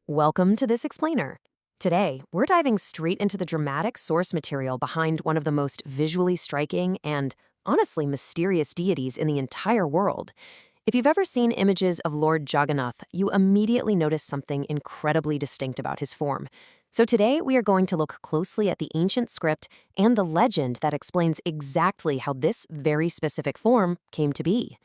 Welcome to This Explainer. Today, we're diving straight into the dramatic source material behind one of the most visually striking and, honestly, mysterious deities in the entire world. If you've ever seen images of Lord Jagannath, you immediately notice something incredibly distinct about his form. So today, we are going to look closely at the ancient script and the legend that explains exactly how this very specific form came to be.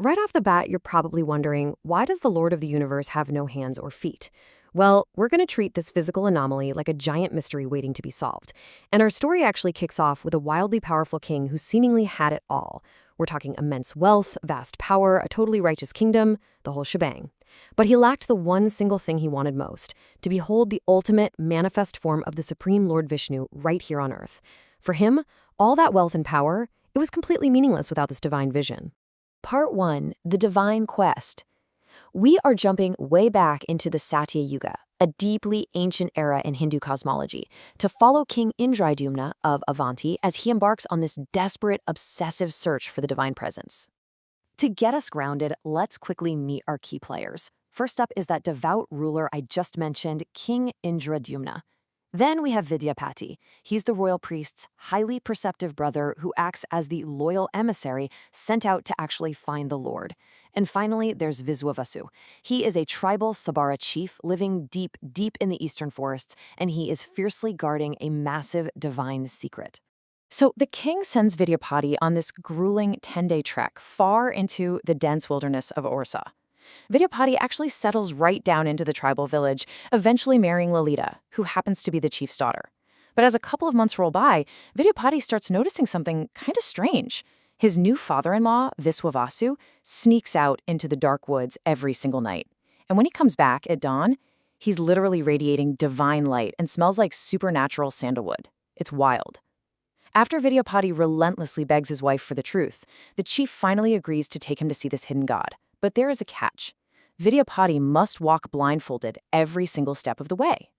Right off the bat, you're probably wondering, why does the Lord of the Universe have no hands or feet? Well, we're going to treat this physical anomaly like a giant mystery waiting to be solved. And our story actually kicks off with a wildly powerful king who seemingly had it all. We're talking immense wealth, vast power, a totally righteous kingdom, the whole shebang. But he lacked the one single thing he wanted most, to behold the ultimate manifest form of the Supreme Lord Vishnu right here on Earth. For him, all that wealth and power, it was completely meaningless without this divine vision. Part 1. The Divine Quest. We are jumping way back into the Satya Yuga, a deeply ancient era in Hindu cosmology, to follow King Indradyumna of Avanti as he embarks on this desperate, obsessive search for the divine presence. To get us grounded, let's quickly meet our key players. First up is that devout ruler I just mentioned, King Indradyumna. Then we have Vidyapati. He's the royal priest's highly perceptive brother who acts as the loyal emissary sent out to actually find the Lord. And finally, there's Viswavasu. He is a tribal Sabara chief living deep in the eastern forests, and he is fiercely guarding a massive divine secret. So the king sends Vidyapati on this grueling 10-day trek far into the dense wilderness of Orissa. Vidyapati actually settles right down into the tribal village, eventually marrying Lalita, who happens to be the chief's daughter. But as a couple of months roll by, Vidyapati starts noticing something kind of strange. His new father-in-law, Viswavasu, sneaks out into the dark woods every single night. And when he comes back at dawn, he's literally radiating divine light and smells like supernatural sandalwood. It's wild. After Vidyapati relentlessly begs his wife for the truth, the chief finally agrees to take him to see this hidden god. But there is a catch. Vidyapati must walk blindfolded every single step of the way.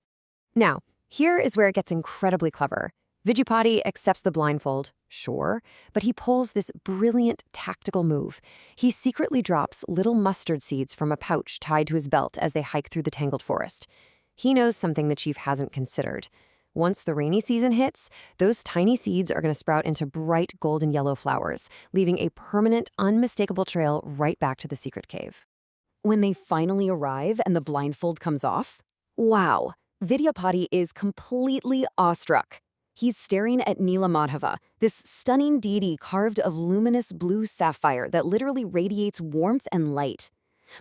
Now, here is where it gets incredibly clever. Vidyapati accepts the blindfold, sure, but he pulls this brilliant tactical move. He secretly drops little mustard seeds from a pouch tied to his belt as they hike through the tangled forest. He knows something the chief hasn't considered. Once the rainy season hits, those tiny seeds are going to sprout into bright golden yellow flowers, leaving a permanent, unmistakable trail right back to the secret cave. When they finally arrive and the blindfold comes off, wow, Vidyapati is completely awestruck. He's staring at Neelamadhava, this stunning deity carved of luminous blue sapphire that literally radiates warmth and light.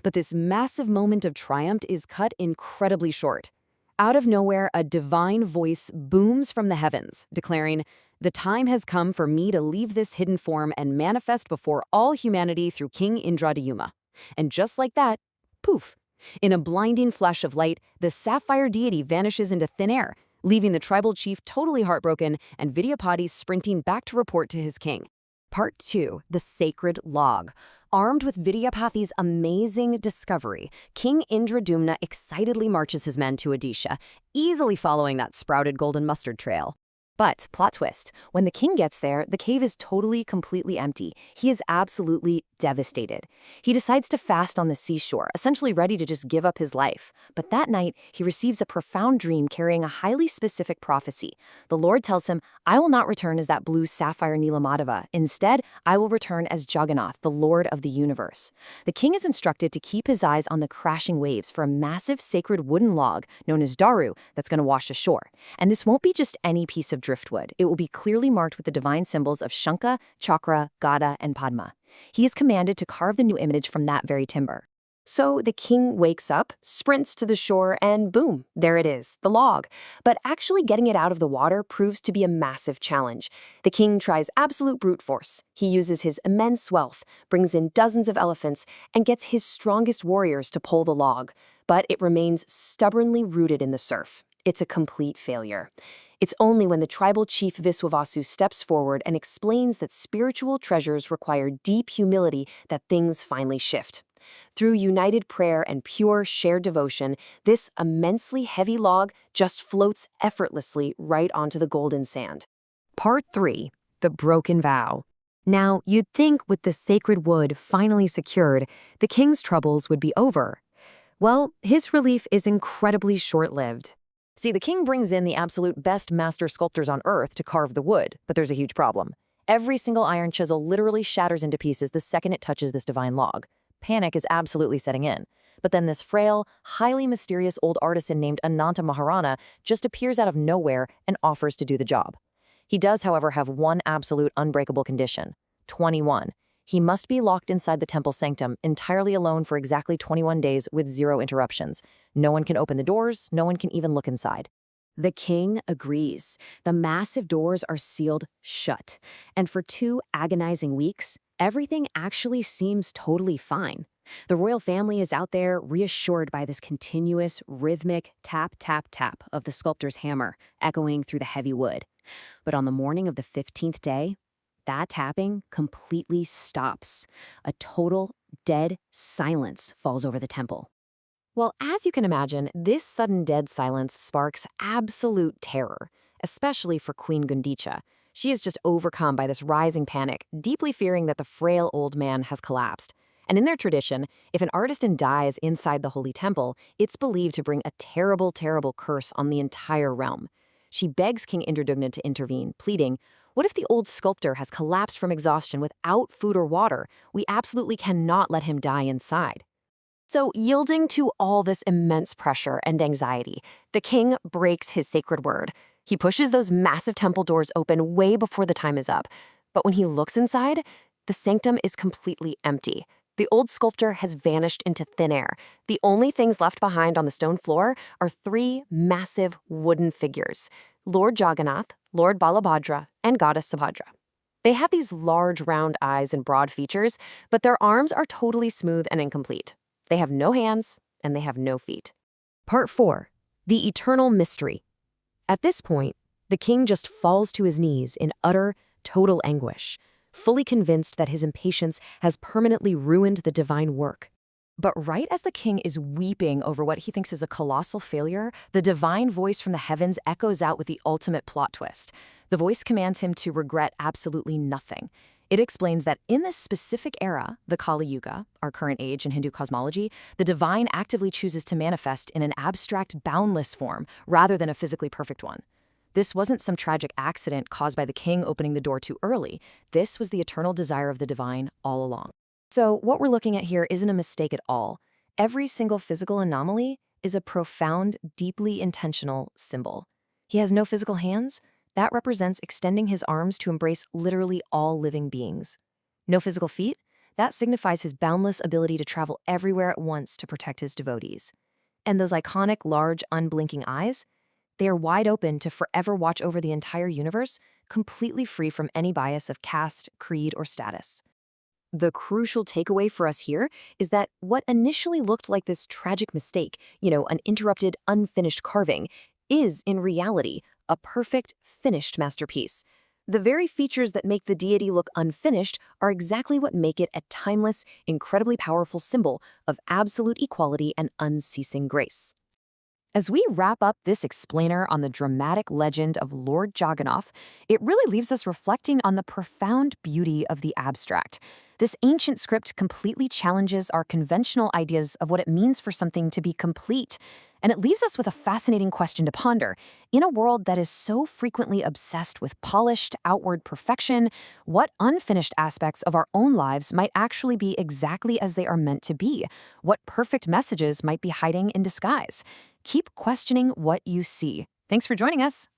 But this massive moment of triumph is cut incredibly short. Out of nowhere, a divine voice booms from the heavens, declaring, "The time has come for me to leave this hidden form and manifest before all humanity through King Indradyumna." And just like that, poof! In a blinding flash of light, the sapphire deity vanishes into thin air, leaving the tribal chief totally heartbroken and Vidyapati sprinting back to report to his king. Part 2. The Sacred Log. Armed with Vidyapati's amazing discovery, King Indradyumna excitedly marches his men to Odisha, easily following that sprouted golden mustard trail. But, plot twist, when the king gets there, the cave is completely empty. He is absolutely devastated. He decides to fast on the seashore, essentially ready to just give up his life. But that night, he receives a profound dream carrying a highly specific prophecy. The Lord tells him, "I will not return as that blue sapphire Neelamadhava. Instead, I will return as Jagannath, the Lord of the universe." The king is instructed to keep his eyes on the crashing waves for a massive sacred wooden log known as Daru that's going to wash ashore. And this won't be just any piece of driftwood. It will be clearly marked with the divine symbols of Shankha, Chakra, Gada, and Padma. He is commanded to carve the new image from that very timber. So the king wakes up, sprints to the shore, and boom, there it is, the log. But actually getting it out of the water proves to be a massive challenge. The king tries absolute brute force. He uses his immense wealth, brings in dozens of elephants, and gets his strongest warriors to pull the log. But it remains stubbornly rooted in the surf. It's a complete failure. It's only when the tribal chief Viswavasu steps forward and explains that spiritual treasures require deep humility that things finally shift. Through united prayer and pure shared devotion, this immensely heavy log just floats effortlessly right onto the golden sand. Part 3. The Broken Vow. Now, you'd think with the sacred wood finally secured, the king's troubles would be over. Well, his relief is incredibly short-lived. See, the king brings in the absolute best master sculptors on earth to carve the wood, but there's a huge problem. Every single iron chisel literally shatters into pieces the second it touches this divine log. Panic is absolutely setting in. But then this frail, highly mysterious old artisan named Ananta Maharana just appears out of nowhere and offers to do the job. He does, however, have one absolute unbreakable condition: 21. He must be locked inside the temple sanctum entirely alone for exactly 21 days with zero interruptions. No one can open the doors, no one can even look inside. The king agrees. The massive doors are sealed shut. And for 2 agonizing weeks, everything actually seems totally fine. The royal family is out there reassured by this continuous, rhythmic tap, tap, tap of the sculptor's hammer echoing through the heavy wood. But on the morning of the 15th day, that tapping completely stops. A total, dead silence falls over the temple. Well, as you can imagine, this sudden dead silence sparks absolute terror, especially for Queen Gundicha. She is just overcome by this rising panic, deeply fearing that the frail old man has collapsed. And in their tradition, if an artisan dies inside the holy temple, it's believed to bring a terrible, terrible curse on the entire realm. She begs King Indradyumna to intervene, pleading, "What if the old sculptor has collapsed from exhaustion without food or water? We absolutely cannot let him die inside." So, yielding to all this immense pressure and anxiety, the king breaks his sacred word. He pushes those massive temple doors open way before the time is up. But when he looks inside, the sanctum is completely empty. The old sculptor has vanished into thin air. The only things left behind on the stone floor are 3 massive wooden figures: Lord Jagannath, Lord Balabhadra, and Goddess Subhadra. They have these large round eyes and broad features, but their arms are totally smooth and incomplete. They have no hands, and they have no feet. Part 4. The Eternal Mystery. At this point, the king just falls to his knees in utter, total anguish, fully convinced that his impatience has permanently ruined the divine work. But right as the king is weeping over what he thinks is a colossal failure, the divine voice from the heavens echoes out with the ultimate plot twist. The voice commands him to regret absolutely nothing. It explains that in this specific era, the Kali Yuga, our current age in Hindu cosmology, the divine actively chooses to manifest in an abstract, boundless form rather than a physically perfect one. This wasn't some tragic accident caused by the king opening the door too early. This was the eternal desire of the divine all along. So what we're looking at here isn't a mistake at all. Every single physical anomaly is a profound, deeply intentional symbol. He has no physical hands. That represents extending his arms to embrace literally all living beings. No physical feet? That signifies his boundless ability to travel everywhere at once to protect his devotees. And those iconic, large, unblinking eyes? They are wide open to forever watch over the entire universe, completely free from any bias of caste, creed, or status. The crucial takeaway for us here is that what initially looked like this tragic mistake, an interrupted, unfinished carving, is in reality a perfect, finished masterpiece. The very features that make the deity look unfinished are exactly what make it a timeless, incredibly powerful symbol of absolute equality and unceasing grace. As we wrap up this explainer on the dramatic legend of Lord Jagannath, it really leaves us reflecting on the profound beauty of the abstract. This ancient script completely challenges our conventional ideas of what it means for something to be complete. And it leaves us with a fascinating question to ponder. In a world that is so frequently obsessed with polished, outward perfection, what unfinished aspects of our own lives might actually be exactly as they are meant to be? What perfect messages might be hiding in disguise? Keep questioning what you see. Thanks for joining us.